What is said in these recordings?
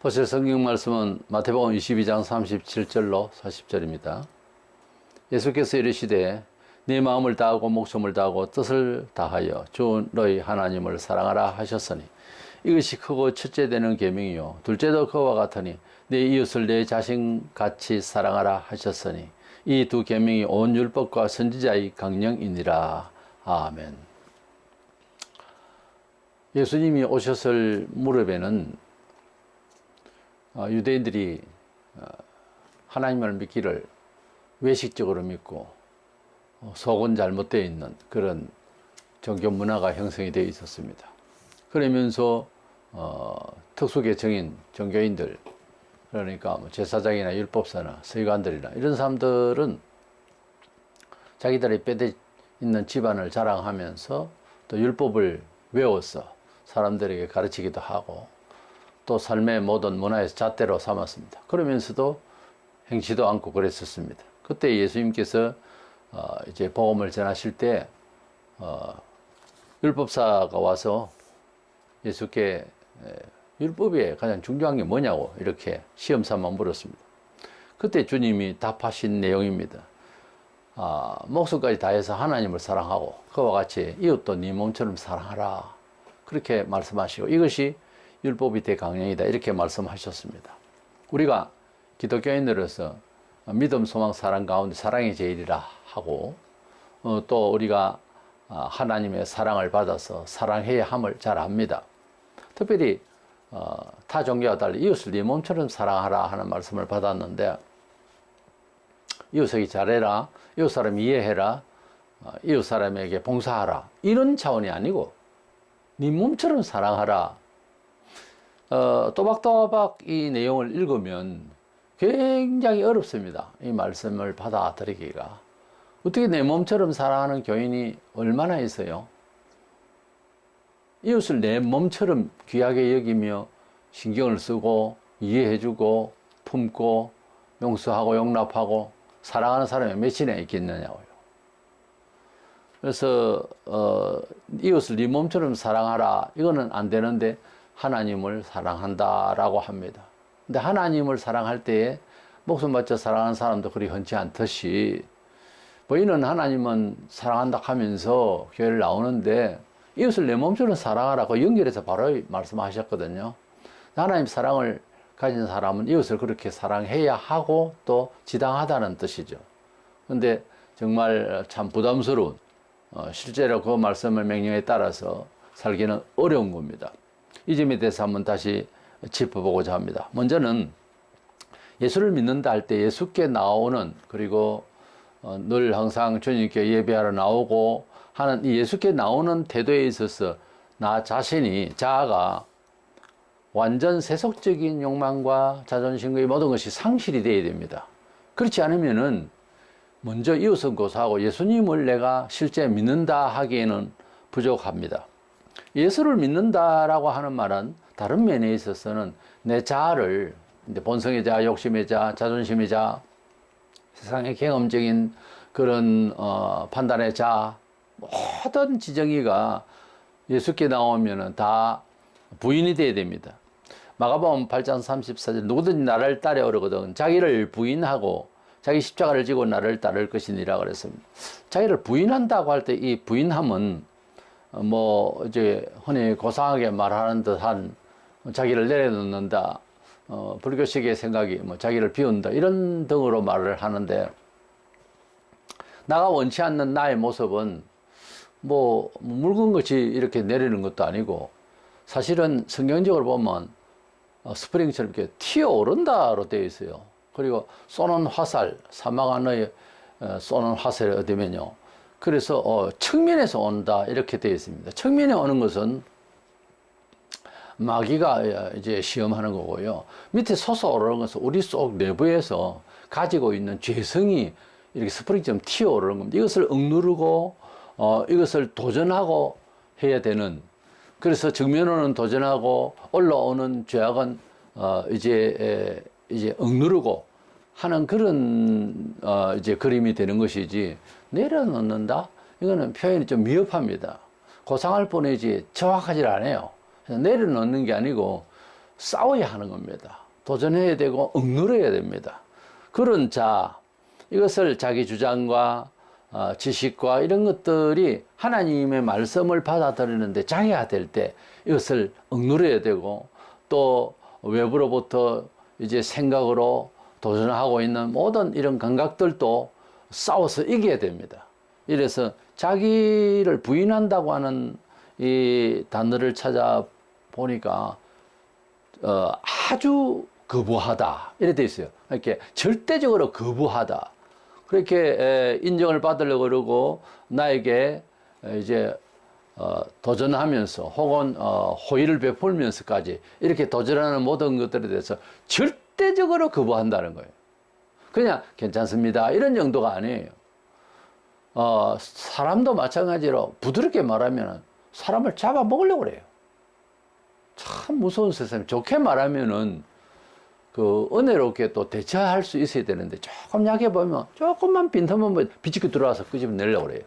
보실 성경 말씀은 마태복음 22장 37절로 40절입니다. 예수께서 이르시되 네 마음을 다하고 목숨을 다하고 뜻을 다하여 주 너희 하나님을 사랑하라 하셨으니 이것이 크고 첫째 되는 계명이요 둘째도 그와 같으니 네 이웃을 내 자신같이 사랑하라 하셨으니 이 두 계명이 온 율법과 선지자의 강령이니라. 아멘. 예수님이 오셨을 무렵에는 유대인들이 하나님을 믿기를 외식적으로 믿고 속은 잘못되어 있는 그런 종교 문화가 형성이 되어 있었습니다. 그러면서 특수계층인 종교인들, 그러니까 뭐 제사장이나 율법사나 서기관들이나 이런 사람들은 자기들의 뼈대 있는 집안을 자랑하면서 또 율법을 외워서 사람들에게 가르치기도 하고 또 삶의 모든 문화에서 잣대로 삼았습니다. 그러면서도 행치도 않고 그랬었습니다. 그때 예수님께서 이제 복음을 전하실 때 율법사가 와서 예수께 율법에 가장 중요한 게 뭐냐고 이렇게 시험 삼아 물었습니다. 그때 주님이 답하신 내용입니다. 목숨까지 다해서 하나님을 사랑하고 그와 같이 이웃도 네 몸처럼 사랑하라. 그렇게 말씀하시고 이것이 율법이 대강령이다 이렇게 말씀하셨습니다. 우리가 기독교인으로서 믿음, 소망, 사랑 가운데 사랑이 제일이라 하고 또 우리가 하나님의 사랑을 받아서 사랑해야 함을 잘 압니다. 특별히 타 종교와 달리 이웃을 네 몸처럼 사랑하라 하는 말씀을 받았는데 이웃에게 잘해라, 이웃 사람 이해해라, 이웃 사람에게 봉사하라 이런 차원이 아니고 네 몸처럼 사랑하라. 또박또박 이 내용을 읽으면 굉장히 어렵습니다. 이 말씀을 받아들이기가. 어떻게 내 몸처럼 사랑하는 교인이 얼마나 있어요? 이웃을 내 몸처럼 귀하게 여기며 신경을 쓰고 이해해주고 품고 용서하고 용납하고 사랑하는 사람이 몇이나 있겠느냐고요. 그래서 이웃을 네 몸처럼 사랑하라 이거는 안 되는데 하나님을 사랑한다라고 합니다. 근데 하나님을 사랑할 때에 목숨 바쳐 사랑하는 사람도 그리 흔치 않듯이 이는 하나님은 사랑한다 하면서 교회를 나오는데 이웃을 내 몸처럼 사랑하라고 연결해서 바로 말씀하셨거든요. 하나님 사랑을 가진 사람은 이웃을 그렇게 사랑해야 하고 또 지당하다는 뜻이죠. 근데 정말 참 부담스러운 실제로 그 말씀의 명령에 따라서 살기는 어려운 겁니다. 이 점에 대해서 한번 다시 짚어보고자 합니다. 먼저는 예수를 믿는다 할 때 예수께 나오는 그리고 늘 항상 주님께 예배하러 나오고 하는 이 예수께 나오는 태도에 있어서 나 자신이 자아가 완전 세속적인 욕망과 자존심의 모든 것이 상실이 되어야 됩니다. 그렇지 않으면은 먼저 이웃은 고사하고 예수님을 내가 실제 믿는다 하기에는 부족합니다. 예수를 믿는다라고 하는 말은 다른 면에 있어서는 내 자아를 본성의 자아, 욕심의 자아, 자존심의 자아, 세상의 경험적인 그런 판단의 자아, 모든 지정의가 예수께 나오면은 다 부인이 돼야 됩니다. 마가복음 8장 34절 누구든지 나를 따르거든 자기를 부인하고 자기 십자가를 지고 나를 따를 것이니라 그랬습니다. 자기를 부인한다고 할 때 이 부인함은 이제 흔히 고상하게 말하는 듯한 자기를 내려놓는다, 불교식의 생각이 자기를 비운다 이런 등으로 말을 하는데 나가 원치 않는 나의 모습은 묽은 것이 이렇게 내리는 것도 아니고 사실은 성경적으로 보면 스프링처럼 이렇게 튀어오른다로 되어 있어요. 그리고 쏘는 화살, 사막 안에 쏘는 화살이 어디면요. 그래서 측면에서 온다 이렇게 되어 있습니다. 측면에 오는 것은 마귀가 이제 시험하는 거고요. 밑에 솟아오르는 것은 우리 속 내부에서 가지고 있는 죄성이 이렇게 스프링처럼 튀어오르는 겁니다. 이것을 억누르고 이것을 도전하고 해야 되는, 그래서 정면으로는 도전하고 올라오는 죄악은 이제 억누르고 하는 그런 이제 그림이 되는 것이지, 내려놓는다? 이거는 표현이 좀 미흡합니다. 고상할 뿐이지 정확하지 않아요. 내려놓는 게 아니고 싸워야 하는 겁니다. 도전해야 되고 억누려야 됩니다. 그런 자, 이것을 자기 주장과 지식과 이런 것들이 하나님의 말씀을 받아들이는데 장애가 될 때 이것을 억누려야 되고, 또 외부로부터 이제 생각으로 도전하고 있는 모든 이런 감각들도 싸워서 이겨야 됩니다. 이래서 자기를 부인한다고 하는 이 단어를 찾아보니까 아주 거부하다 이렇게 돼 있어요. 이렇게 절대적으로 거부하다. 그렇게 인정을 받으려고 그러고 나에게 이제 도전하면서 혹은 호의를 베풀면서까지 이렇게 도전하는 모든 것들에 대해서 절대적으로 거부한다는 거예요. 그냥 괜찮습니다 이런 정도가 아니에요. 사람도 마찬가지로 부드럽게 말하면 사람을 잡아먹으려고 그래요. 참 무서운 세상. 좋게 말하면은 그 은혜롭게 또 대처할 수 있어야 되는데, 조금 약해 보면 조금만 빈틈만 비집고 들어와서 끄집어내려고 그래요.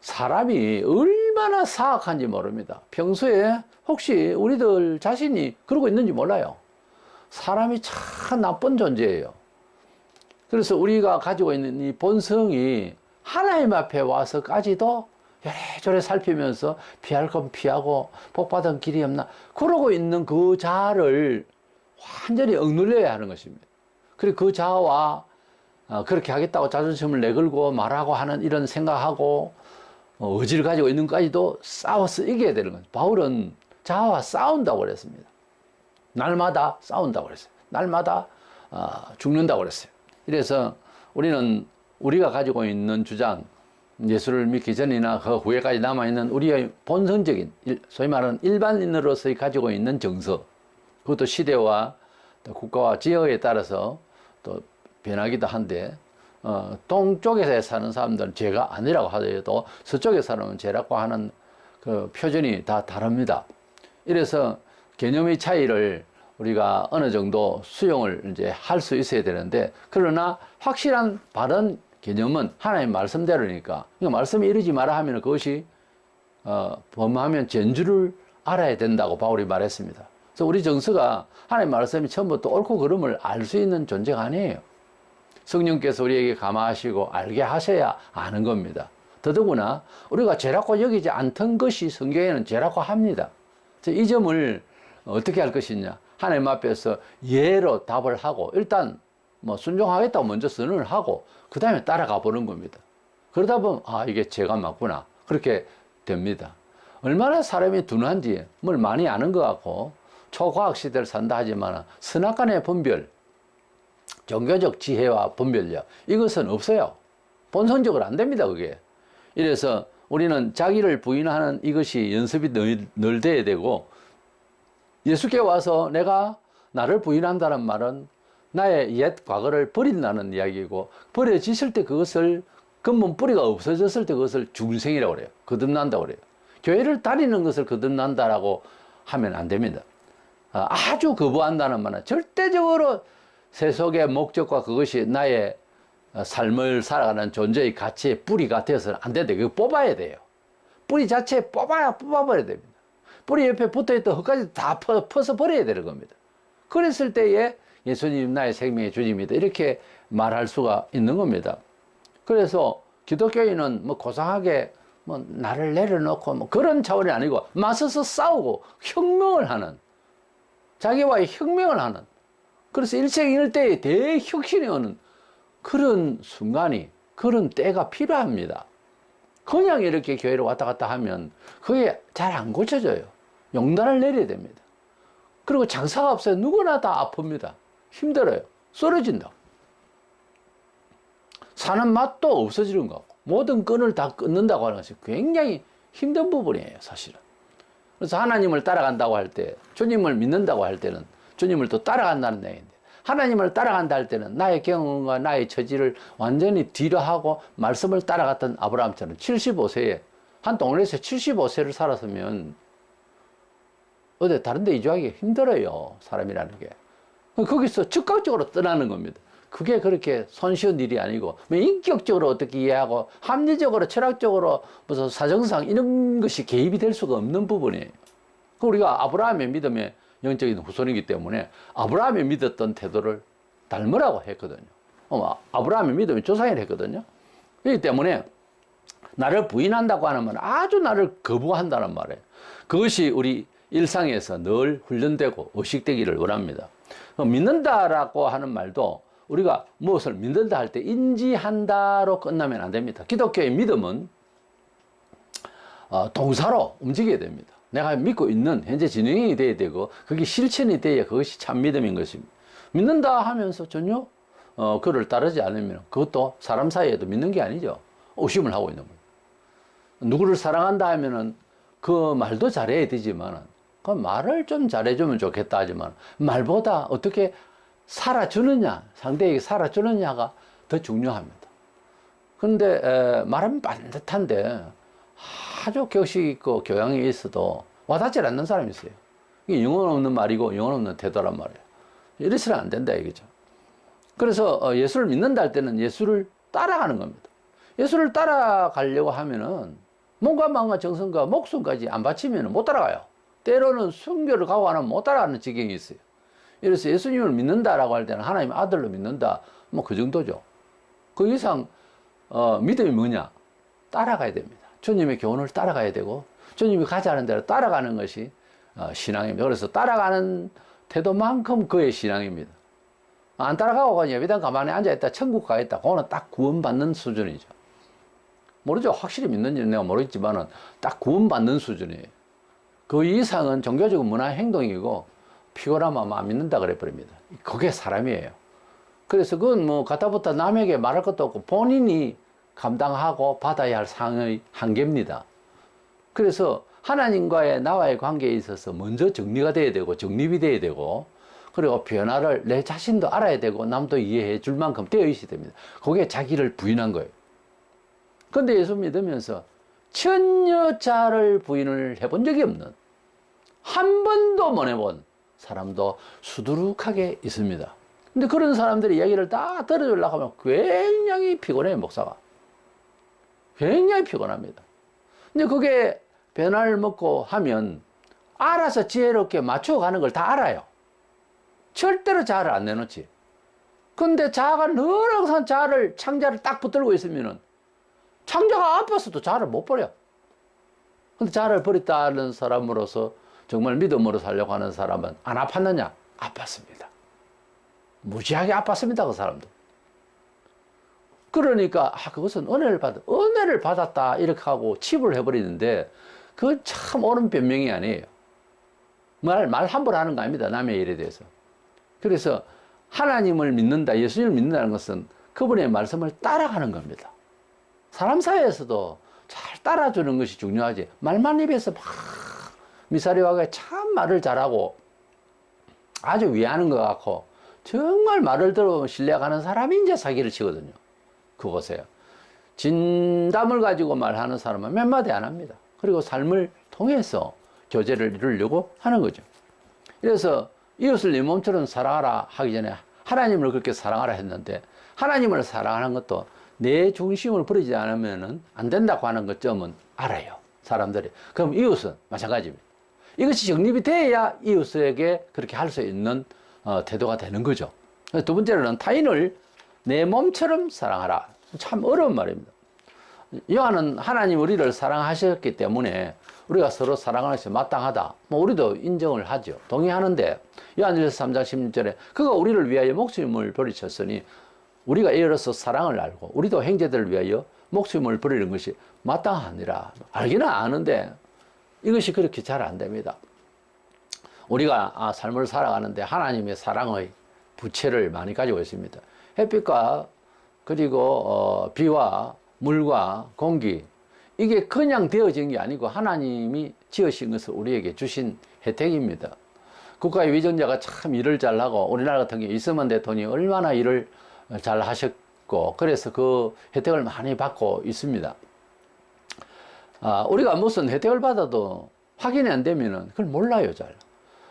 사람이 얼마나 사악한지 모릅니다. 평소에 혹시 우리들 자신이 그러고 있는지 몰라요. 사람이 참 나쁜 존재예요. 그래서 우리가 가지고 있는 이 본성이 하나님 앞에 와서까지도 요래저래 살피면서 피할 건 피하고 복받은 길이 없나 그러고 있는 그 자아를 완전히 억눌려야 하는 것입니다. 그리고 그 자아와 그렇게 하겠다고 자존심을 내걸고 말하고 하는 이런 생각하고 의지를 가지고 있는 것까지도 싸워서 이겨야 되는 거예요. 바울은 자아와 싸운다고 그랬습니다. 날마다 싸운다고 그랬어요. 날마다 죽는다고 그랬어요. 이래서 우리는 우리가 가지고 있는 주장, 예수를 믿기 전이나 그 후에까지 남아있는 우리의 본성적인, 소위 말하는 일반인으로서의 가지고 있는 정서, 그것도 시대와 또 국가와 지역에 따라서 또 변하기도 한데, 동쪽에서 사는 사람들은 죄가 아니라고 하더라도 서쪽에 사는 죄라고 하는 그 표준이 다 다릅니다. 이래서 개념의 차이를 우리가 어느 정도 수용을 이제 할 수 있어야 되는데, 그러나 확실한 바른 개념은 하나님 말씀대로니까, 그러니까 말씀이 이러지 마라 하면 그것이 범하면 전주를 알아야 된다고 바울이 말했습니다. 그래서 우리 정서가 하나님 말씀이 처음부터 옳고 그름을 알 수 있는 존재가 아니에요. 성령께서 우리에게 감화하시고 알게 하셔야 아는 겁니다. 더더구나 우리가 죄라고 여기지 않던 것이 성경에는 죄라고 합니다. 이 점을 어떻게 할 것이냐, 하나님 앞에서 예로 답을 하고 일단 뭐 순종하겠다고 먼저 선언을 하고 그 다음에 따라가 보는 겁니다. 그러다 보면 이게 죄가 맞구나 그렇게 됩니다. 얼마나 사람이 둔한지 뭘 많이 아는 것 같고 초과학 시대를 산다 하지만 선악간의 분별, 종교적 지혜와 분별력, 이것은 없어요. 본성적으로 안 됩니다, 그게. 이래서 우리는 자기를 부인하는 이것이 연습이 늘 돼야 되고, 예수께 와서 내가 나를 부인한다는 말은 나의 옛 과거를 버린다는 이야기고, 버려지실 때 그것을 근본 뿌리가 없어졌을 때 그것을 중생이라고 그래요. 거듭난다고 그래요. 교회를 다니는 것을 거듭난다라고 하면 안 됩니다. 아주 거부한다는 말은 절대적으로 세속의 목적과 그것이 나의 삶을 살아가는 존재의 가치의 뿌리가 되어서는 안 된다. 그거 뽑아야 돼요. 뿌리 자체에 뽑아버려야 됩니다. 뿌리 옆에 붙어있던 흙까지 다 퍼서 버려야 되는 겁니다. 그랬을 때에 예수님 나의 생명의 주님이다 이렇게 말할 수가 있는 겁니다. 그래서 기독교인은 뭐 고상하게 뭐 나를 내려놓고 뭐 그런 차원이 아니고 맞서서 싸우고 혁명을 하는, 자기와의 혁명을 하는, 그래서 일생일대의 대혁신이 오는 그런 순간이, 그런 때가 필요합니다. 그냥 이렇게 교회를 왔다 갔다 하면 그게 잘 안 고쳐져요. 용단을 내려야 됩니다. 그리고 장사가 없어요. 누구나 다 아픕니다. 힘들어요. 쓰러진다. 사는 맛도 없어지는 거고, 모든 끈을 다 끊는다고 하는 것이 굉장히 힘든 부분이에요, 사실은. 그래서 하나님을 따라간다고 할 때, 주님을 믿는다고 할 때는 주님을 또 따라간다는 얘기인데, 하나님을 따라간다 할 때는 나의 경험과 나의 처지를 완전히 뒤로 하고 말씀을 따라갔던 아브라함처럼 75세에, 한 동네에서 75세를 살았으면 어디 다른 데 이주하기 힘들어요, 사람이라는 게. 거기서 즉각적으로 떠나는 겁니다. 그게 그렇게 손쉬운 일이 아니고, 인격적으로 어떻게 이해하고 합리적으로 철학적으로 무슨 사정상 이런 것이 개입이 될 수가 없는 부분이에요. 우리가 아브라함의 믿음에 영적인 후손이기 때문에 아브라함이 믿었던 태도를 닮으라고 했거든요. 아브라함이 믿으면 조상이라 했거든요. 그렇기 때문에 나를 부인한다고 하는 말은 아주 나를 거부한다는 말이에요. 그것이 우리 일상에서 늘 훈련되고 의식되기를 원합니다. 믿는다라고 하는 말도 우리가 무엇을 믿는다 할 때 인지한다로 끝나면 안 됩니다. 기독교의 믿음은 동사로 움직여야 됩니다. 내가 믿고 있는 현재 진행이 돼야 되고 그게 실천이 돼야 그것이 참 믿음인 것입니다. 믿는다 하면서 전혀 그를 따르지 않으면 그것도 사람 사이에도 믿는 게 아니죠. 의심을 하고 있는 거예요. 누구를 사랑한다 하면은 그 말도 잘해야 되지만 그 말을 좀 잘해주면 좋겠다 하지만 말보다 어떻게 살아주느냐, 상대에게 살아주느냐가 더 중요합니다. 그런데 말은 반듯한데 아주 격식 있고 교양이 있어도 와닿지 않는 사람이 있어요. 이게 영혼 없는 말이고 영혼 없는 태도란 말이에요. 이래서는 안 된다 이거죠. 그래서 예수를 믿는다 할 때는 예수를 따라가는 겁니다. 예수를 따라가려고 하면은 몸과 마음과 정성과 목숨까지 안 바치면 못 따라가요. 때로는 순교를 각오하면 못 따라가는 지경이 있어요. 이래서 예수님을 믿는다라고 할 때는 하나님의 아들로 믿는다. 뭐 그 정도죠. 그 이상 믿음이 뭐냐? 따라가야 됩니다. 주님의 교훈을 따라가야 되고 주님이 가자는 대로 따라가는 것이 신앙입니다. 그래서 따라가는 태도만큼 그의 신앙입니다. 안 따라가고 그냥 예배당 가만히 앉아있다 천국 가겠다. 그거는 딱 구원받는 수준이죠. 모르죠. 확실히 믿는지는 내가 모르겠지만은 딱 구원받는 수준이에요. 그 이상은 종교적인 문화 행동이고 피곤하면 안 믿는다 그래 버립니다. 그게 사람이에요. 그래서 그건 뭐 가타부타 남에게 말할 것도 없고 본인이 감당하고 받아야 할 상의 한계입니다. 그래서 하나님과의 나와의 관계에 있어서 먼저 정리가 돼야 되고 정립이 돼야 되고 그리고 변화를 내 자신도 알아야 되고 남도 이해해 줄 만큼 되어 있어야 됩니다. 그게 자기를 부인한 거예요. 그런데 예수 믿으면서 천여자를 부인을 해본 적이 없는 한 번도 못 해본 사람도 수두룩하게 있습니다. 근데 그런 사람들의 이야기를 다 들어주려고 하면 굉장히 피곤해요, 목사가. 굉장히 피곤합니다. 근데 그게 변화를 먹고 하면 알아서 지혜롭게 맞춰가는 걸 다 알아요. 절대로 자아를 안 내놓지. 근데 자아가 늘 항상 창자를 딱 붙들고 있으면은 창자가 아파서도 자아를 못 버려. 근데 자아를 버렸다는 사람으로서 정말 믿음으로 살려고 하는 사람은 안 아팠느냐? 아팠습니다. 무지하게 아팠습니다, 그 사람도. 그러니까 그것은 은혜를 받았다 이렇게 하고 치부를 해버리는데 그건 참 옳은 변명이 아니에요. 말 함부로 하는 거 아닙니다, 남의 일에 대해서. 그래서 하나님을 믿는다, 예수님을 믿는다는 것은 그분의 말씀을 따라가는 겁니다. 사람 사이에서도 잘 따라주는 것이 중요하지. 말만 입에서 막 미사리와가 참 말을 잘하고 아주 위하는 것 같고 정말 말을 들어보면 신뢰가는 사람이 이제 사기를 치거든요. 그곳에요. 진담을 가지고 말하는 사람은 몇 마디 안 합니다. 그리고 삶을 통해서 교제를 이루려고 하는 거죠. 그래서 이웃을 네 몸처럼 사랑하라 하기 전에 하나님을 그렇게 사랑하라 했는데 하나님을 사랑하는 것도 내 중심을 버리지 않으면 안 된다고 하는 것점은 알아요, 사람들이. 그럼 이웃은 마찬가지입니다. 이것이 정립이 돼야 이웃에게 그렇게 할 수 있는 태도가 되는 거죠. 두 번째로는 타인을 내 몸처럼 사랑하라. 참 어려운 말입니다. 요한은 하나님 우리를 사랑하셨기 때문에 우리가 서로 사랑하는 것이 마땅하다. 뭐 우리도 인정을 하죠. 동의하는데 요한일서 3장 16절에 그가 우리를 위하여 목숨을 버리셨으니 우리가 이로써 사랑을 알고 우리도 형제들을 위하여 목숨을 버리는 것이 마땅하니라. 알기는 아는데 이것이 그렇게 잘 안 됩니다. 우리가 삶을 살아가는데 하나님의 사랑의 부채를 많이 가지고 있습니다. 햇빛과 그리고 비와 물과 공기, 이게 그냥 되어진 게 아니고 하나님이 지으신 것을 우리에게 주신 혜택입니다. 국가의 위정자가 참 일을 잘하고 우리나라 같은 경우 이승만 대통령이 얼마나 일을 잘 하셨고 그래서 그 혜택을 많이 받고 있습니다. 우리가 무슨 혜택을 받아도 확인이 안 되면은 그걸 몰라요, 잘.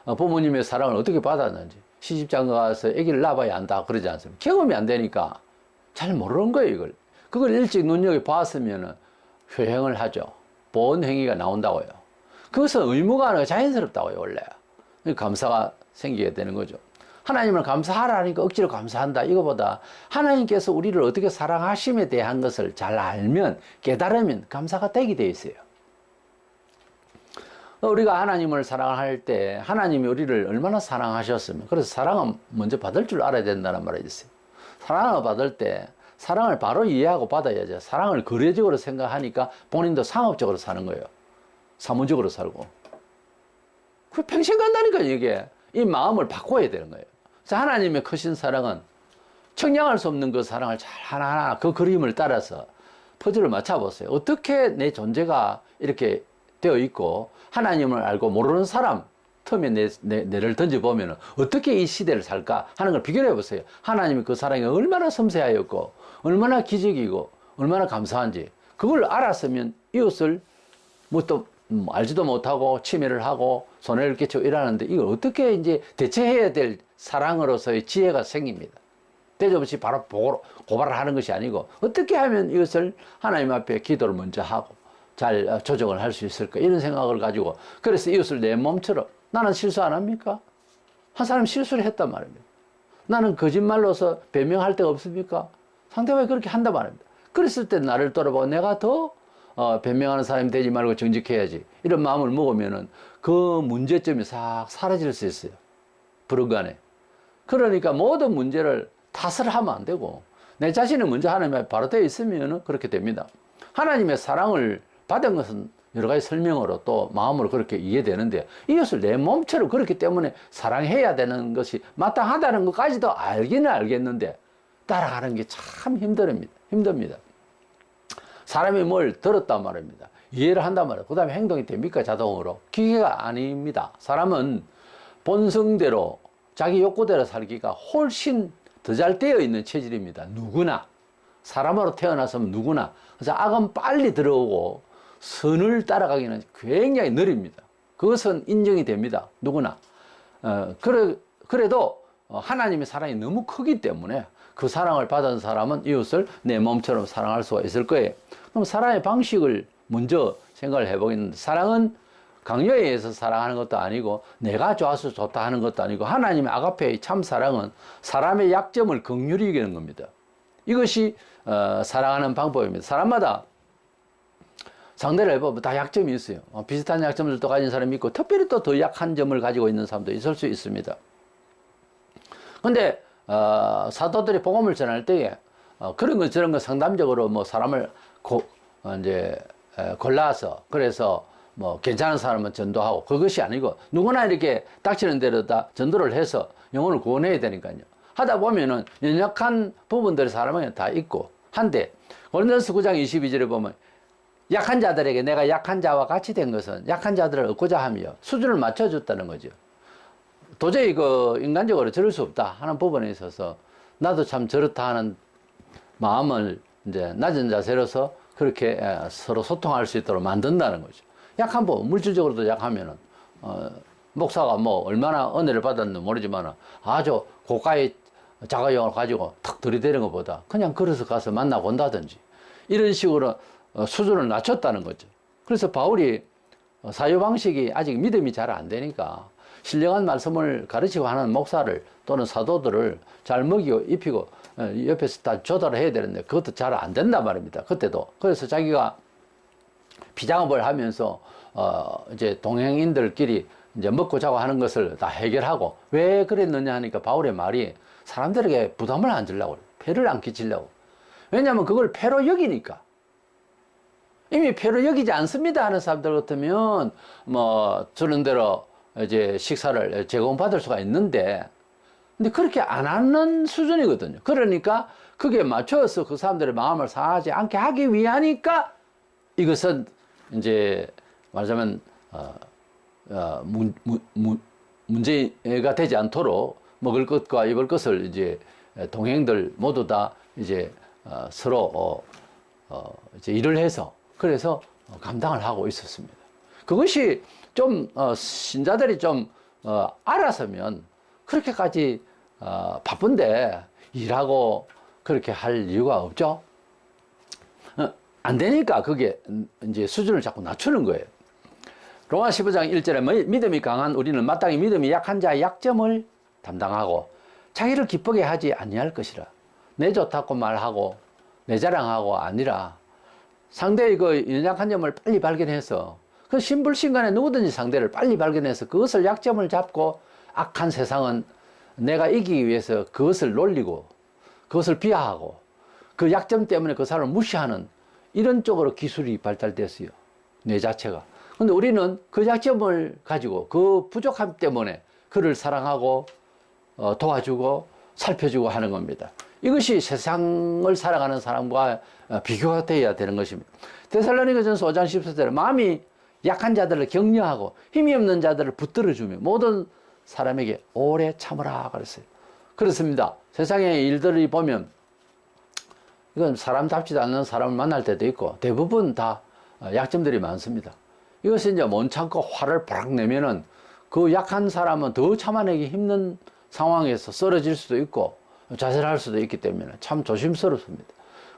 부모님의 사랑을 어떻게 받았는지 시집장가 가서 아기를 낳아야 한다 그러지 않습니까? 경험이 안 되니까 잘 모르는 거예요, 이걸. 그걸 일찍 눈여겨봤으면은 효행을 하죠. 보온 행위가 나온다고요. 그것은 의무가 아니라 자연스럽다고요, 원래. 감사가 생기게 되는 거죠. 하나님을 감사하라니까 억지로 감사한다. 이거보다 하나님께서 우리를 어떻게 사랑하심에 대한 것을 잘 알면, 깨달으면 감사가 되게 돼 있어요. 우리가 하나님을 사랑할 때 하나님이 우리를 얼마나 사랑하셨으면, 그래서 사랑은 먼저 받을 줄 알아야 된다는 말이 있어요. 사랑을 받을 때 사랑을 바로 이해하고 받아야죠. 사랑을 거래적으로 생각하니까 본인도 상업적으로 사는 거예요. 사무적으로 살고. 그 평생 간다니까. 이게 이 마음을 바꿔야 되는 거예요. 그래서 하나님의 크신 사랑은 청량할 수 없는 그 사랑을 잘 하나하나 그 그림을 따라서 퍼즐을 맞춰보세요. 어떻게 내 존재가 이렇게 되어 있고, 하나님을 알고 모르는 사람 틈에 내를 던져보면 어떻게 이 시대를 살까 하는 걸 비교해 보세요. 하나님의 그 사랑이 얼마나 섬세하였고, 얼마나 기적이고, 얼마나 감사한지. 그걸 알았으면 이웃을 또 알지도 못하고 침해를 하고 손해를 끼치고 이러는데, 이걸 어떻게 이제 대처해야 될 사랑으로서의 지혜가 생깁니다. 대접없이 바로 고발을 하는 것이 아니고, 어떻게 하면 이것을 하나님 앞에 기도를 먼저 하고 잘 조정을 할 수 있을까, 이런 생각을 가지고. 그래서 이웃을 내 몸처럼. 나는 실수 안 합니까? 한 사람이 실수를 했단 말입니다. 나는 거짓말로서 변명할 데가 없습니까? 상대방이 그렇게 한단 말입니다. 그랬을 때 나를 돌아보고 내가 더 변명하는 사람이 되지 말고 정직해야지, 이런 마음을 먹으면은 그 문제점이 싹 사라질 수 있어요. 불안간에. 그러니까 모든 문제를 탓을 하면 안 되고, 내 자신이 먼저 하나님 앞에 바로 되어 있으면 그렇게 됩니다. 하나님의 사랑을 받은 것은 여러 가지 설명으로 또 마음으로 그렇게 이해되는데, 이것을 내 몸처럼 그렇기 때문에 사랑해야 되는 것이 마땅하다는 것까지도 알기는 알겠는데 따라가는 게 참 힘듭니다. 사람이 뭘 들었단 말입니다. 이해를 한단 말이에요. 그 다음에 행동이 됩니까? 자동으로? 기계가 아닙니다. 사람은 본성대로 자기 욕구대로 살기가 훨씬 더 잘 되어 있는 체질입니다. 누구나. 사람으로 태어나서면 누구나. 그래서 악은 빨리 들어오고 선을 따라가기는 굉장히 느립니다. 그것은 인정이 됩니다. 누구나. 그래도 하나님의 사랑이 너무 크기 때문에 그 사랑을 받은 사람은 이웃을 내 몸처럼 사랑할 수가 있을 거예요. 그럼 사랑의 방식을 먼저 생각을 해보겠는데, 사랑은 강요에 의해서 사랑하는 것도 아니고, 내가 좋아서 좋다 하는 것도 아니고, 하나님의 아가페의 참 사랑은 사람의 약점을 긍휼히 여기는 겁니다. 이것이 사랑하는 방법입니다. 사람마다 상대를 해보면 다 약점이 있어요. 비슷한 약점들도 가진 사람이 있고, 특별히 또 더 약한 점을 가지고 있는 사람도 있을 수 있습니다. 근데 사도들이 복음을 전할 때에 그런 거 저런 거 상담적으로 뭐 사람을 이제 골라서, 그래서 뭐 괜찮은 사람은 전도하고, 그것이 아니고 누구나 이렇게 닥치는 대로 다 전도를 해서 영혼을 구원해야 되니까요. 하다 보면은 연약한 부분들이 사람에게 다 있고 한데, 고린도전서 9장 22절에 보면 약한 자들에게 내가 약한 자와 같이 된 것은 약한 자들을 얻고자 하며 수준을 맞춰줬다는 거죠. 도저히 그 인간적으로 저럴 수 없다 하는 부분에 있어서 나도 참 저렇다 하는 마음을 이제 낮은 자세로서 그렇게 서로 소통할 수 있도록 만든다는 거죠. 약한 부분, 물질적으로도 약하면은 목사가 뭐 얼마나 은혜를 받았는지 모르지만 아주 고가의 자가용을 가지고 탁 들이대는 것보다 그냥 걸어서 가서 만나고 온다든지 이런 식으로 수준을 낮췄다는 거죠. 그래서 바울이 사유방식이 아직 믿음이 잘 안 되니까 신령한 말씀을 가르치고 하는 목사를 또는 사도들을 잘 먹이고 입히고 옆에서 다 조달을 해야 되는데 그것도 잘 안 된단 말입니다. 그때도. 그래서 자기가 비장업을 하면서 이제 동행인들끼리 이제 먹고 자고 하는 것을 다 해결하고, 왜 그랬느냐 하니까 바울의 말이 사람들에게 부담을 안 주려고, 폐를 안 끼치려고. 왜냐하면 그걸 폐로 여기니까. 이미 폐로 여기지 않습니다 하는 사람들 같으면 뭐 저런 대로 이제 식사를 제공받을 수가 있는데, 근데 그렇게 안 하는 수준이거든요. 그러니까 그게 맞춰서 그 사람들의 마음을 상하지 않게 하기 위하니까 이것은 이제 말하자면 문제가 되지 않도록 먹을 것과 입을 것을 이제 동행들 모두 다 이제 서로 이제 일을 해서 그래서 감당을 하고 있었습니다. 그것이 좀 신자들이 좀 알았으면 그렇게까지 바쁜데 일하고 그렇게 할 이유가 없죠. 안 되니까 그게 이제 수준을 자꾸 낮추는 거예요. 로마 15장 1절에 믿음이 강한 우리는 마땅히 믿음이 약한 자의 약점을 담당하고 자기를 기쁘게 하지 아니할 것이라. 내 좋다고 말하고 내 자랑하고 아니라 상대의 그 연약한 점을 빨리 발견해서 그 신불신간에 누구든지 상대를 빨리 발견해서 그것을 약점을 잡고 악한 세상은 내가 이기기 위해서 그것을 놀리고 그것을 비하하고 그 약점 때문에 그 사람을 무시하는 이런 쪽으로 기술이 발달됐어요. 내 자체가. 근데 우리는 그 약점을 가지고 그 부족함 때문에 그를 사랑하고 도와주고 살펴주고 하는 겁니다. 이것이 세상을 살아가는 사람과 비교가 되어야 되는 것입니다. 데살로니가전서 5장 14절에 마음이 약한 자들을 격려하고 힘이 없는 자들을 붙들어주며 모든 사람에게 오래 참으라 그랬어요. 그렇습니다. 세상의 일들을 보면 이건 사람답지도 않는 사람을 만날 때도 있고 대부분 다 약점들이 많습니다. 이것을 이제 못 참고 화를 팍 내면은 그 약한 사람은 더 참아내기 힘든 상황에서 쓰러질 수도 있고 자살할 수도 있기 때문에 참 조심스럽습니다.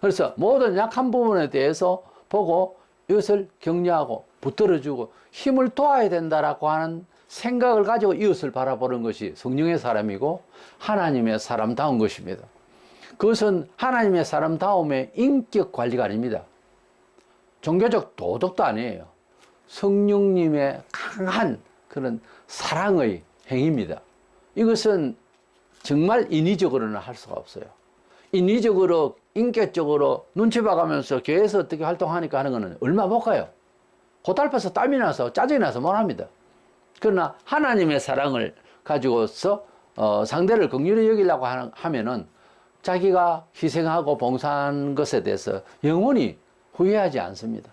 그래서 모든 약한 부분에 대해서 보고 이것을 격려하고 붙들어주고 힘을 도와야 된다라고 하는 생각을 가지고 이웃을 바라보는 것이 성령의 사람이고 하나님의 사람다운 것입니다. 그것은 하나님의 사람다움의 인격 관리가 아닙니다. 종교적 도덕도 아니에요. 성령님의 강한 그런 사랑의 행위입니다. 이것은 정말 인위적으로는 할 수가 없어요. 인위적으로 인격적으로 눈치 봐가면서 교회에서 어떻게 활동하니까 하는 것은 얼마 못 가요. 고달파서 땀이 나서 짜증이 나서 못 합니다. 그러나 하나님의 사랑을 가지고서 상대를 긍휼히 여기려고 하면은 자기가 희생하고 봉사한 것에 대해서 영원히 후회하지 않습니다.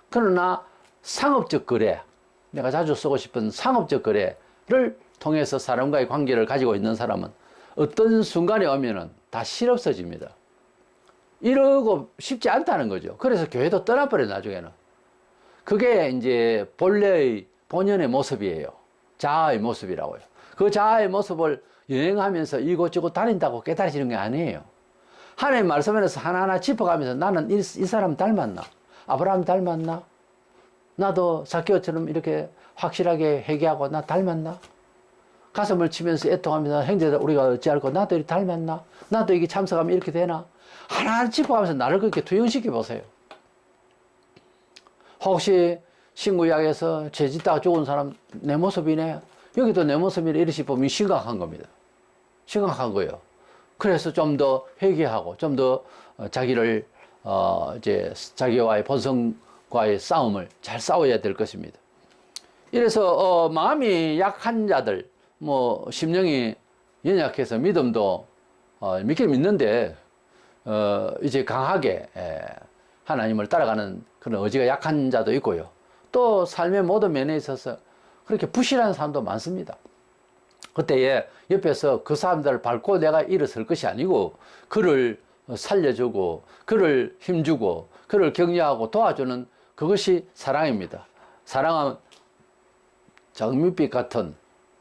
그러나 상업적 거래, 내가 자주 쓰고 싶은 상업적 거래를 통해서 사람과의 관계를 가지고 있는 사람은 어떤 순간에 오면은 다 실없어집니다. 이러고 싶지 않다는 거죠. 그래서 교회도 떠나버려요, 나중에는. 그게 이제 본래의 본연의 모습이에요. 자아의 모습이라고요. 그 자아의 모습을 여행하면서 이곳저곳 다닌다고 깨달아지는 게 아니에요. 하나님 말씀에서 하나하나 짚어가면서 나는 이 사람 닮았나? 아브라함 닮았나? 나도 사케오처럼 이렇게 확실하게 회개하고 나 닮았나? 가슴을 치면서 애통하면서 형제들 우리가 어찌할고 나도 이렇게 닮았나? 나도 이게 참석하면 이렇게 되나? 하나하나 짚어가면서 나를 그렇게 투영시켜 보세요. 혹시 신구약에서 죄 짓다가 죽은 사람 내 모습이네. 여기도 내 모습이네. 이러시 보면 심각한 겁니다. 심각한 거예요. 그래서 좀 더 회개하고 좀 더 자기를 이제 자기와의 본성과의 싸움을 잘 싸워야 될 것입니다. 이래서 마음이 약한 자들, 뭐 심령이 연약해서 믿음도 믿긴 믿는데 이제 강하게 하나님을 따라가는 그런 의지가 약한 자도 있고요. 또 삶의 모든 면에 있어서 그렇게 부실한 사람도 많습니다. 그때에 옆에서 그 사람들을 밟고 내가 일어설 것이 아니고 그를 살려주고 그를 힘주고 그를 격려하고 도와주는 그것이 사랑입니다. 사랑은 장밋빛 같은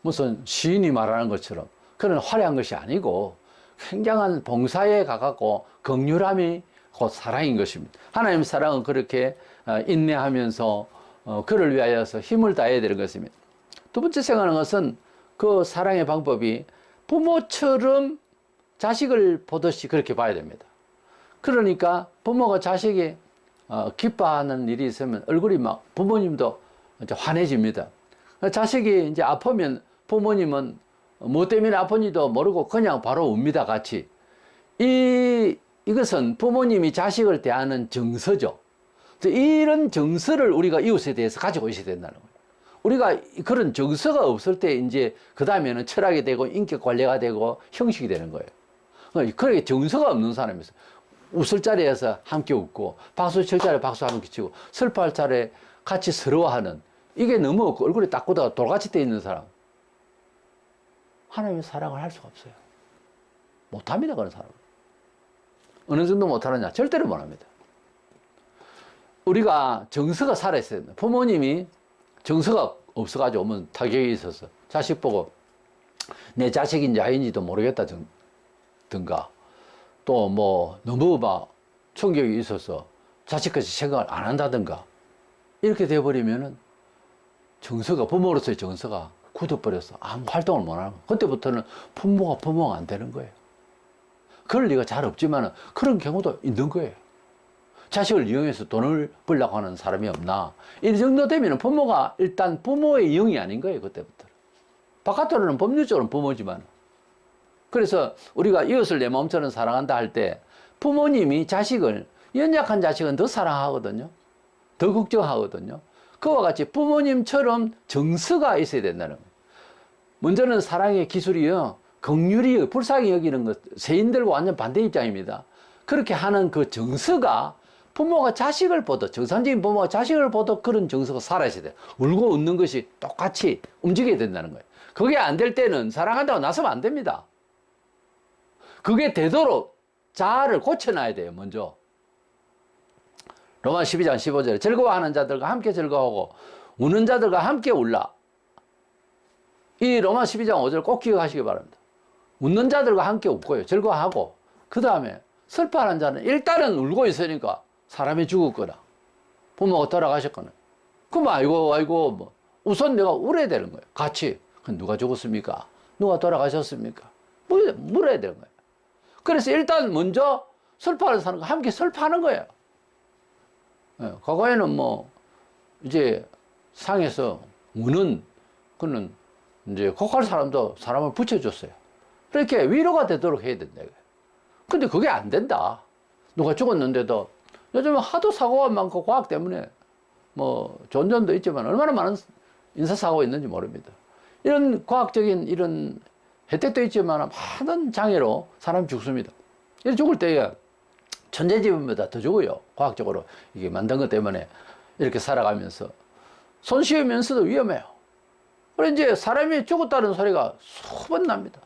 무슨 시인이 말하는 것처럼 그런 화려한 것이 아니고 굉장한 봉사에 가깝고 긍휼함이 곧 사랑인 것입니다. 하나님의 사랑은 그렇게 인내하면서 그를 위하여서 힘을 다해야 되는 것입니다. 두 번째 생각하는 것은 그 사랑의 방법이 부모처럼 자식을 보듯이 그렇게 봐야 됩니다. 그러니까 부모가 자식이 기뻐하는 일이 있으면 얼굴이 막 부모님도 이제 환해집니다. 자식이 이제 아프면 부모님은 뭐 때문에 아픈지도 모르고 그냥 바로 웁니다, 같이. 이것은 부모님이 자식을 대하는 정서죠. 이런 정서를 우리가 이웃에 대해서 가지고 있어야 된다는 거예요. 우리가 그런 정서가 없을 때 이제 그 다음에는 철학이 되고 인격 관리가 되고 형식이 되는 거예요. 그렇게 정서가 없는 사람이 있어요. 웃을 자리에서 함께 웃고 박수 칠 자리에 박수 함께 치고 슬퍼할 자리에 같이 서러워하는, 이게 너무 없고 얼굴이 딱 굳어가 돌같이 돼 있는 사람, 하나님의 사랑을 할 수가 없어요. 못합니다, 그런 사람은. 어느 정도 못하느냐? 절대로 못합니다. 우리가 정서가 살아있어야 됩니다. 부모님이 정서가 없어가지고 오면 타격이 있어서 자식 보고 내 자식인지 아닌지도 모르겠다든가, 또 뭐 너무 막 충격이 있어서 자식까지 생각을 안 한다든가, 이렇게 돼버리면은 정서가, 부모로서의 정서가 굳어버려서 아무 활동을 못하는 거예요. 그때부터는 부모가 안 되는 거예요. 그럴 리가 잘 없지만 그런 경우도 있는 거예요. 자식을 이용해서 돈을 벌려고 하는 사람이 없나. 이 정도 되면 부모가 일단 부모의 영이 아닌 거예요. 그때부터. 바깥으로는 법률적으로는 부모지만. 그래서 우리가 이웃을 내 마음처럼 사랑한다 할 때 부모님이 자식을, 연약한 자식은 더 사랑하거든요. 더 걱정하거든요. 그와 같이 부모님처럼 정서가 있어야 된다는 거예요. 먼저는 사랑의 기술이요, 긍휼이 불쌍히 여기는 것, 세인들과 완전 반대 입장입니다. 그렇게 하는 그 정서가 부모가 자식을 보듯, 정상적인 부모가 자식을 보듯 그런 정서가 살아있어야 돼요. 울고 웃는 것이 똑같이 움직여야 된다는 거예요. 그게 안 될 때는 사랑한다고 나서면 안 됩니다. 그게 되도록 자아를 고쳐놔야 돼요. 먼저 로마 12장 15절에 즐거워하는 자들과 함께 즐거워하고 우는 자들과 함께 울라. 이 로마 12장 5절 꼭 기억하시기 바랍니다. 웃는 자들과 함께 웃고요, 즐거워하고, 그 다음에 슬퍼하는 자는 일단은 울고 있으니까 사람이 죽었거나 부모가 돌아가셨거나 그럼 아이고 뭐 우선 내가 울어야 되는 거예요. 같이. 누가 죽었습니까? 누가 돌아가셨습니까? 물어야 되는 거예요. 그래서 일단 먼저 슬퍼하는 사람과 함께 슬퍼하는 거예요. 예, 과거에는 뭐 이제 상에서 우는 그는 이제 곡할 사람도 사람을 붙여줬어요. 그렇게 위로가 되도록 해야 된다. 근데 그게 안 된다. 누가 죽었는데도 요즘 하도 사고가 많고 과학 때문에 뭐 좋은 점도 있지만 얼마나 많은 인사사고가 있는지 모릅니다. 이런 과학적인 이런 혜택도 있지만 많은 장애로 사람이 죽습니다. 이렇게 죽을 때 천재지변보다 더 죽어요. 과학적으로 이게 만든 것 때문에 이렇게 살아가면서 손쉬우면서도 위험해요. 그래서 이제 사람이 죽었다는 소리가 수번 납니다.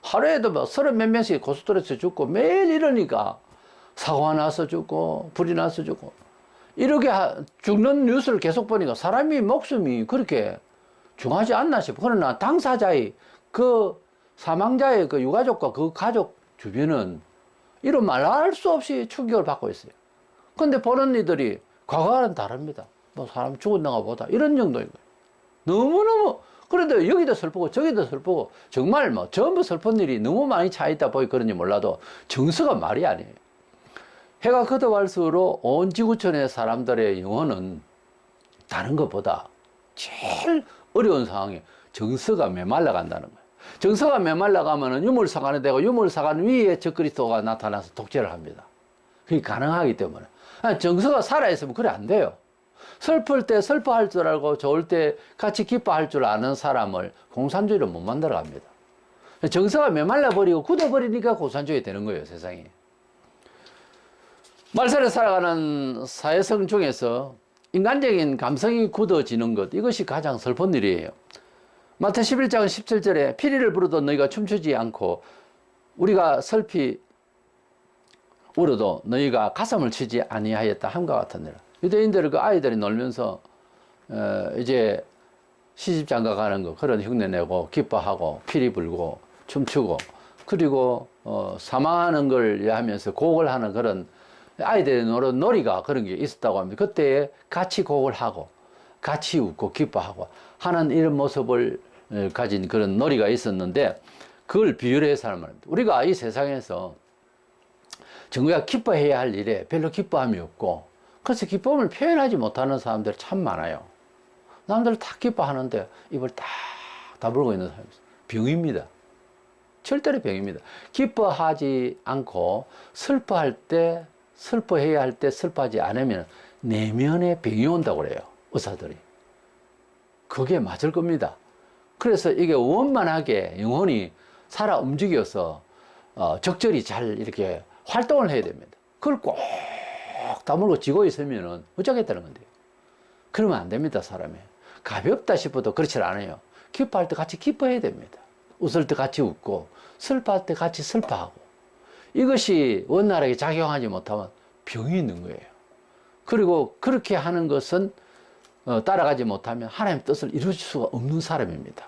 하루에도 뭐 30몇 명씩 고속도로에서 죽고 매일 이러니까 사고가 나서 죽고 불이 나서 죽고 이렇게 죽는 뉴스를 계속 보니까 사람이 목숨이 그렇게 중하지 않나 싶어. 그러나 당사자의 그 사망자의 그 유가족과 그 가족 주변은 이런 말할 수 없이 충격을 받고 있어요. 근데 보는 이들이 과거와는 다릅니다. 뭐 사람 죽었는가 보다 이런 정도인 거예요. 너무너무. 그런데 여기도 슬프고 저기도 슬프고 정말 뭐 전부 슬픈 일이 너무 많이 차있다 보이 그런지 몰라도 정서가 말이 아니에요. 해가 거듭할수록 온 지구촌의 사람들의 영혼은 다른 것보다 제일 어려운 상황에 정서가 메말라 간다는 거예요. 정서가 메말라 가면은 유물사관이 되고 유물사관 위에 적그리스도가 나타나서 독재를 합니다. 그게 가능하기 때문에. 정서가 살아있으면 그래 안 돼요. 슬플 때 슬퍼할 줄 알고 좋을 때 같이 기뻐할 줄 아는 사람을 공산주의로 못 만들어 갑니다. 정서가 메말라 버리고 굳어버리니까 공산주의 되는 거예요, 세상에. 말살에 살아가는 사회성 중에서 인간적인 감성이 굳어지는 것, 이것이 가장 슬픈 일이에요. 마태 11장 17절에 피리를 부르도 너희가 춤추지 않고 우리가 슬피 울어도 너희가 가슴을 치지 아니하였다 함과 같으니라. 유대인들 그 아이들이 놀면서 이제 시집장가 가는 거 그런 흉내 내고 기뻐하고 피리 불고 춤추고 그리고 사망하는 걸 하면서 곡을 하는 그런 아이들의 놀이가 그런 게 있었다고 합니다. 그때 같이 곡을 하고 같이 웃고 기뻐하고 하는 이런 모습을 가진 그런 놀이가 있었는데 그걸 비유를 해서 하는 말입니다. 우리가 이 세상에서 정부가 기뻐해야 할 일에 별로 기뻐함이 없고 그래서 기쁨을 표현하지 못하는 사람들이 참 많아요. 남들 다 기뻐하는데 입을 딱 다물고 있는 사람이 있어요. 병입니다. 절대로 병입니다. 기뻐하지 않고 슬퍼할 때 슬퍼해야 할 때 슬퍼하지 않으면 내면에 병이 온다고 그래요. 의사들이. 그게 맞을 겁니다. 그래서 이게 원만하게 영혼이 살아 움직여서 적절히 잘 이렇게 활동을 해야 됩니다. 그걸 꼭 다물고 쥐고 있으면 어쩌겠다는 건데요. 그러면 안 됩니다, 사람이. 가볍다 싶어도 그렇지 않아요. 기뻐할 때 같이 기뻐해야 됩니다. 웃을 때 같이 웃고 슬퍼할 때 같이 슬퍼하고 이것이 원활하게 작용하지 못하면 병이 있는 거예요. 그리고 그렇게 하는 것은 따라가지 못하면 하나님의 뜻을 이룰 수가 없는 사람입니다.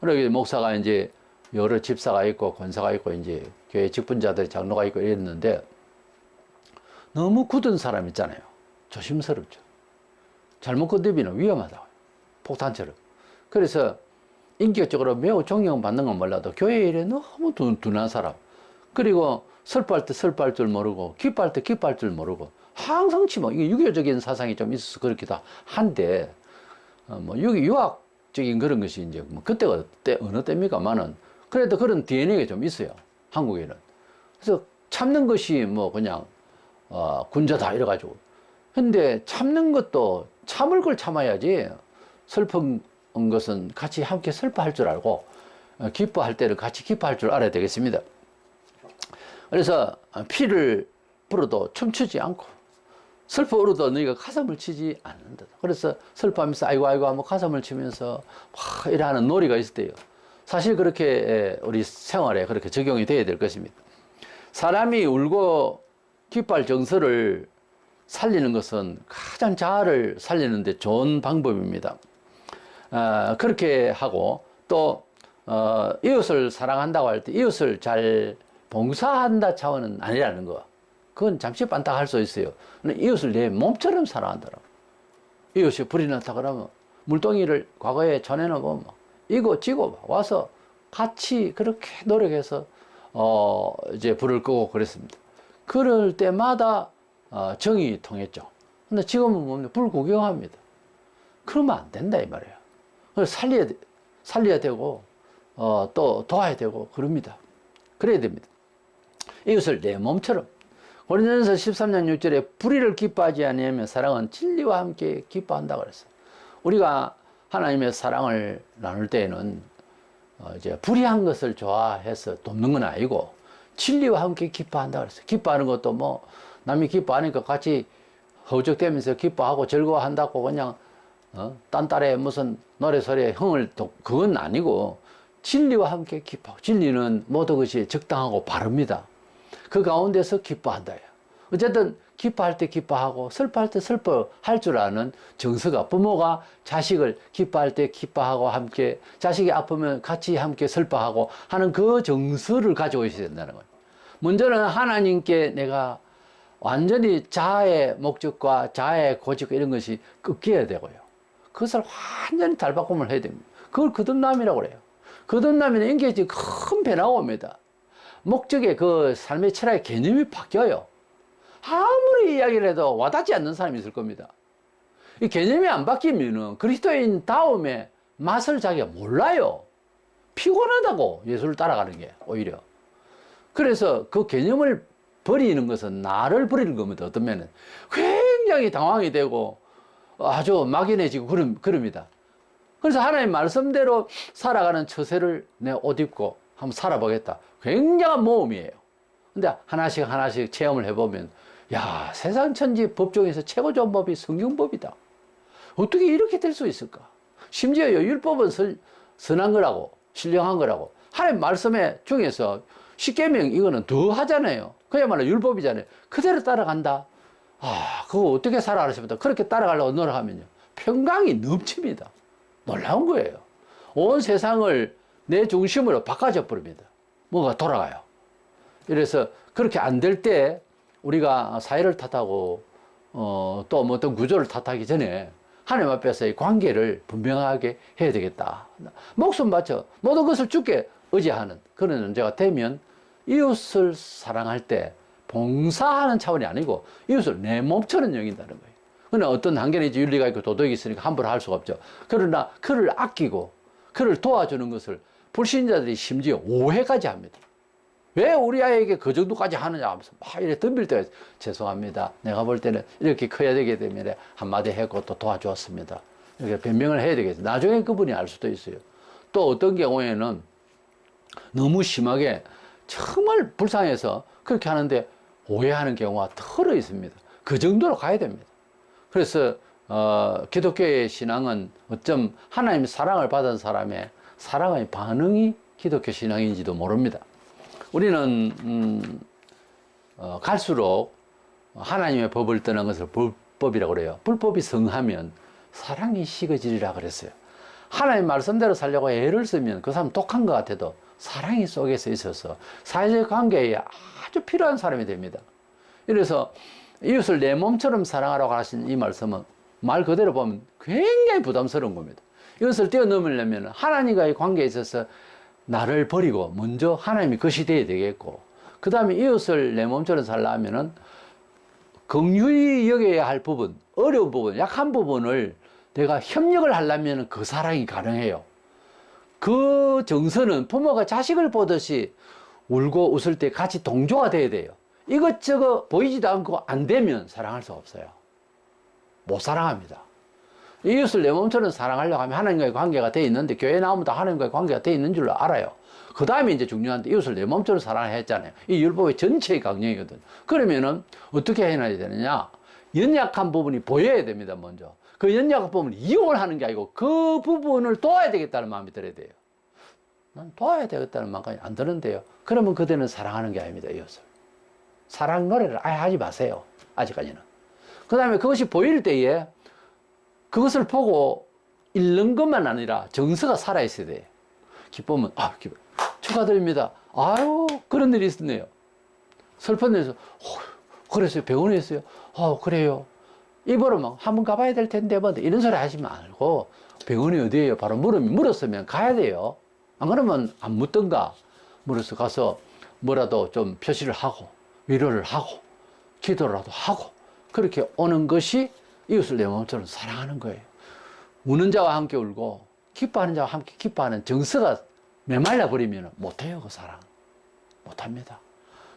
그러기 목사가 이제 여러 집사가 있고 권사가 있고 이제 교회 직분자들 장로가 있고 이랬는데 너무 굳은 사람 있잖아요. 조심스럽죠. 잘못 건드리면 위험하다고요. 폭탄처럼. 그래서 인격적으로 매우 존경받는 건 몰라도 교회 일에 너무 둔한 사람. 그리고 슬퍼할 때 슬퍼할 줄 모르고 기뻐할 때 기뻐할 줄 모르고 항상 이게 유교적인 사상이 좀 있어서 그렇기도 한데 뭐 유학적인 그런 것이 이제 뭐 그때가 어느 때입니까만은 그래도 그런 DNA가 좀 있어요. 한국에는. 그래서 참는 것이 뭐 그냥 군자다 이래가지고. 근데 참는 것도 참을 걸 참아야지. 슬픈 것은 같이 함께 슬퍼할 줄 알고 기뻐할 때는 같이 기뻐할 줄 알아야 되겠습니다. 그래서 피를 불어도 춤추지 않고 슬퍼 울어도 너희가 가슴을 치지 않는다. 그래서 슬퍼하면서 아이고 아이고 하면 가슴을 치면서 막 이러는 놀이가 있을 때요. 사실 그렇게 우리 생활에 그렇게 적용이 돼야 될 것입니다. 사람이 울고 기뻐할 정서를 살리는 것은 가장 자아를 살리는 데 좋은 방법입니다. 그렇게 하고 또 이웃을 사랑한다고 할 때 이웃을 잘 봉사한다 차원은 아니라는 거. 그건 잠시 반딱할 수 있어요. 이웃을 내 몸처럼 사랑한다라고. 이웃이 불이 났다 그러면 물동이를 과거에 전에는 보면 이고 지고 와서 같이 그렇게 노력해서 이제 불을 끄고 그랬습니다. 그럴 때마다 정이 통했죠. 근데 지금은 뭡니까? 불 구경합니다. 그러면 안 된다 이 말이에요. 그래서 살려야 되고 또 도와야 되고 그럽니다. 그래야 됩니다. 이것을 내 몸처럼. 고린도전서 13장 6절에 불의를 기뻐하지 아니하면 사랑은 진리와 함께 기뻐한다 그랬어요. 우리가 하나님의 사랑을 나눌 때에는 이제 불의한 것을 좋아해서 돕는 건 아니고 진리와 함께 기뻐한다 그랬어요. 기뻐하는 것도 뭐 남이 기뻐하니까 같이 허우적대면서 기뻐하고 즐거워한다고 그냥 딴따래 무슨 노래소리에 흥을 그건 아니고 진리와 함께 기뻐하고 진리는 모든 것이 적당하고 바릅니다. 그 가운데서 기뻐한다. 어쨌든 기뻐할 때 기뻐하고 슬퍼할 때 슬퍼할 줄 아는 정서가 부모가 자식을 기뻐할 때 기뻐하고 함께 자식이 아프면 같이 함께 슬퍼하고 하는 그 정서를 가지고 있어야 된다는 거예요. 먼저는 하나님께 내가 완전히 자아의 목적과 자아의 고집과 이런 것이 꺾여야 되고요. 그것을 완전히 달바꿈을 해야 됩니다. 그걸 거듭남이라고 그래요. 거듭남에는 인격이 큰 변화가 옵니다. 목적의 그 삶의 철학의 개념이 바뀌어요. 아무리 이야기를 해도 와닿지 않는 사람이 있을 겁니다. 이 개념이 안 바뀌면은 그리스도인 다음에 맛을 자기가 몰라요. 피곤하다고 예수를 따라가는 게 오히려. 그래서 그 개념을 버리는 것은 나를 버리는 겁니다. 어떤 면은 굉장히 당황이 되고 아주 막연해지고 그럽니다. 그래서 하나님 말씀대로 살아가는 처세를 내 옷 입고 한번 살아보겠다. 굉장한 모험이에요. 근데 하나씩 하나씩 체험을 해보면 야, 세상 천지 법 중에서 최고 좋은 법이 성경법이다. 어떻게 이렇게 될 수 있을까? 심지어 율법은 선한 거라고 신령한 거라고 하나님 말씀에 중에서 십계명 이거는 더 하잖아요. 그야말로 율법이잖아요. 그대로 따라간다. 아, 그거 어떻게 살아가나 싶다. 그렇게 따라가려고 노력하면요. 평강이 넘칩니다. 놀라운 거예요. 온 세상을 내 중심으로 바꿔줘 버립니다. 뭐가 돌아가요. 이래서 그렇게 안 될 때 우리가 사회를 탓하고 또 뭐 어떤 구조를 탓하기 전에 하나님 앞에서의 관계를 분명하게 해야 되겠다. 목숨 바쳐 모든 것을 주께 의지하는 그런 존재가 되면 이웃을 사랑할 때 봉사하는 차원이 아니고 이웃을 내 몸처럼 여긴다는 거예요. 그러나 어떤 한계는 이제 윤리가 있고 도덕이 있으니까 함부로 할 수가 없죠. 그러나 그를 아끼고 그를 도와주는 것을 불신자들이 심지어 오해까지 합니다. 왜 우리 아이에게 그 정도까지 하느냐 하면서 막 이렇게 덤빌 때가 있어요. 죄송합니다. 내가 볼 때는 이렇게 커야 되기 때문에 한마디 했고 또 도와주었습니다. 이렇게 변명을 해야 되겠죠. 나중에 그분이 알 수도 있어요. 또 어떤 경우에는 너무 심하게 정말 불쌍해서 그렇게 하는데 오해하는 경우가 털어 있습니다. 그 정도로 가야 됩니다. 그래서 기독교의 신앙은 어쩜 하나님의 사랑을 받은 사랑의 반응이 기독교 신앙인지도 모릅니다. 우리는 갈수록 하나님의 법을 떠난 것을 불법이라고 그래요. 불법이 성하면 사랑이 식어지리라 그랬어요. 하나님 말씀대로 살려고 애를 쓰면 그 사람 독한 것 같아도 사랑이 속에서 있어서 사회적 관계에 아주 필요한 사람이 됩니다. 이래서 이웃을 내 몸처럼 사랑하라고 하신 이 말씀은 말 그대로 보면 굉장히 부담스러운 겁니다. 이것을 뛰어넘으려면 하나님과의 관계에 있어서 나를 버리고 먼저 하나님이 것이 되어야 되겠고, 그 다음에 이웃을 내 몸처럼 살려면은 긍휼히 여겨야 할 부분, 어려운 부분, 약한 부분을 내가 협력을 하려면 그 사랑이 가능해요. 그 정서는 부모가 자식을 보듯이 울고 웃을 때 같이 동조가 돼야 돼요. 이것저것 보이지도 않고 안 되면 사랑할 수 없어요. 못 사랑합니다. 이웃을 내 몸처럼 사랑하려고 하면 하나님과의 관계가 돼 있는데, 교회 나오면 다 하나님과의 관계가 돼 있는 줄로 알아요. 그 다음에 이제 중요한데, 이웃을 내 몸처럼 사랑을 했잖아요. 이 율법의 전체의 강령이거든. 그러면은 어떻게 해놔야 되느냐? 연약한 부분이 보여야 됩니다, 먼저. 그 연약한 부분을 이용을 하는 게 아니고 그 부분을 도와야 되겠다는 마음이 들어야 돼요. 난 도와야 되겠다는 마음이 안 드는데요. 그러면 그대는 사랑하는 게 아닙니다, 이웃을. 사랑 노래를 아예 하지 마세요, 아직까지는. 그 다음에 그것이 보일 때에 그것을 보고 읽는 것만 아니라 정서가 살아있어야 돼요. 기쁘면, 축하드립니다. 아유, 그런 일이 있었네요. 슬픈 일에서, 그랬어요. 병원에 있어요. 그래요. 입으로 막 한번 가봐야 될 텐데, 뭐, 이런 소리 하지 말고, 병원이 어디예요? 바로 물었으면 가야 돼요. 안 그러면 안 묻던가, 물어서 가서 뭐라도 좀 표시를 하고, 위로를 하고, 기도라도 하고, 그렇게 오는 것이 이웃을 내 몸처럼 사랑하는 거예요. 우는 자와 함께 울고, 기뻐하는 자와 함께 기뻐하는 정서가 메말라 버리면 못해요, 그 사랑. 못합니다.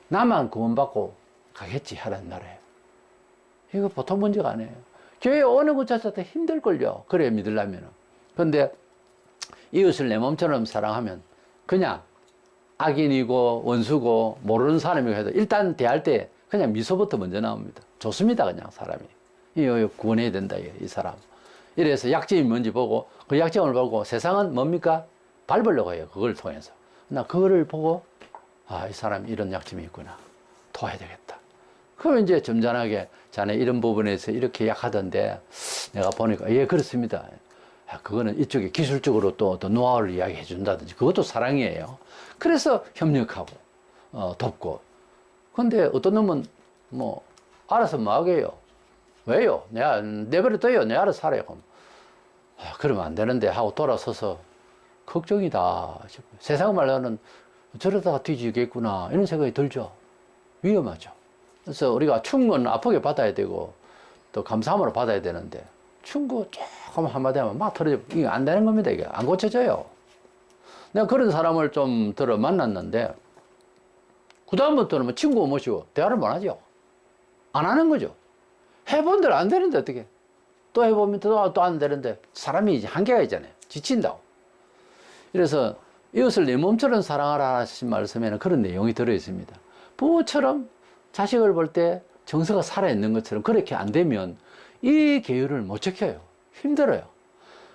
나만 구원받고 가겠지 하라는 나라예요. 이거 보통 문제가 아니에요. 교회에 오는 것 자체도 힘들걸요. 그래 믿으려면. 근데 이웃을 내 몸처럼 사랑하면 그냥 악인이고 원수고 모르는 사람이고 해도 일단 대할 때 그냥 미소부터 먼저 나옵니다. 좋습니다, 그냥 사람이. 이거 구원해야 된다, 이 사람. 이래서 약점이 뭔지 보고 그 약점을 보고 세상은 뭡니까? 밟으려고 해요, 그걸 통해서. 나 그거를 보고 이 사람이 이런 약점이 있구나. 도와야 되겠다. 그러면 이제 점잖하게 자네 이런 부분에서 이렇게 약하던데 내가 보니까 예, 그렇습니다. 그거는 이쪽에 기술적으로 또 노하우를 이야기해 준다든지 그것도 사랑이에요. 그래서 협력하고 돕고. 근데 어떤 놈은 뭐 알아서 뭐 하게요. 왜요? 내가 내버려둬요. 내가 알아서 살아요. 그러면 안 되는데 하고 돌아서서 걱정이다 싶어요. 세상 말로는 저러다가 뒤지겠구나 이런 생각이 들죠. 위험하죠. 그래서 우리가 충고는 아프게 받아야 되고 또 감사함으로 받아야 되는데 충고 조금 한마디 하면 막 털어져. 이게 안 되는 겁니다. 이게 안 고쳐져요. 내가 그런 사람을 좀 들어 만났는데 그 다음부터는 뭐 친구 모시고 대화를 못 하죠. 안 하는 거죠. 해본 대로 안 되는데 어떻게 또 해보면 또 안 되는데 사람이 이제 한계가 있잖아요. 지친다고. 그래서 이웃을 내 몸처럼 사랑하라 하신 말씀에는 그런 내용이 들어있습니다. 부모처럼 자식을 볼 때 정서가 살아있는 것처럼 그렇게 안 되면 이 계율을 못 지켜요. 힘들어요.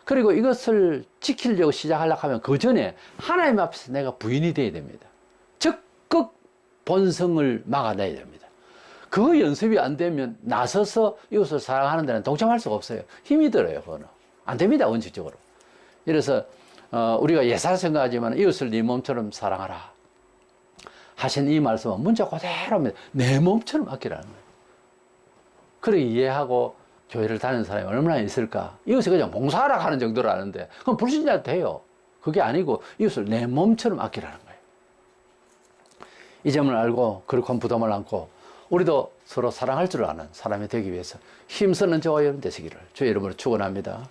그리고 이것을 지키려고 시작하려고 하면 그 전에 하나님 앞에서 내가 부인이 돼야 됩니다. 적극 본성을 막아내야 됩니다. 그 연습이 안 되면 나서서 이웃을 사랑하는 데는 동참할 수가 없어요. 힘이 들어요. 그거는 안 됩니다. 원칙적으로. 이래서 우리가 예사 생각하지만 이웃을 네 몸처럼 사랑하라 하신 이 말씀은 문자 그대로입니다. 내 몸처럼 아끼라는 거예요. 그렇게 이해하고 교회를 다니는 사람이 얼마나 있을까? 이웃을 그냥 봉사하라 하는 정도로 아는데 그럼 불신자도 돼요. 그게 아니고 이웃을 내 몸처럼 아끼라는 거예요. 이 점을 알고 그렇게 부담을 안고 우리도 서로 사랑할 줄 아는 사람이 되기 위해서 힘쓰는 저와 여러분 되시기를 주의 이름으로 축원합니다.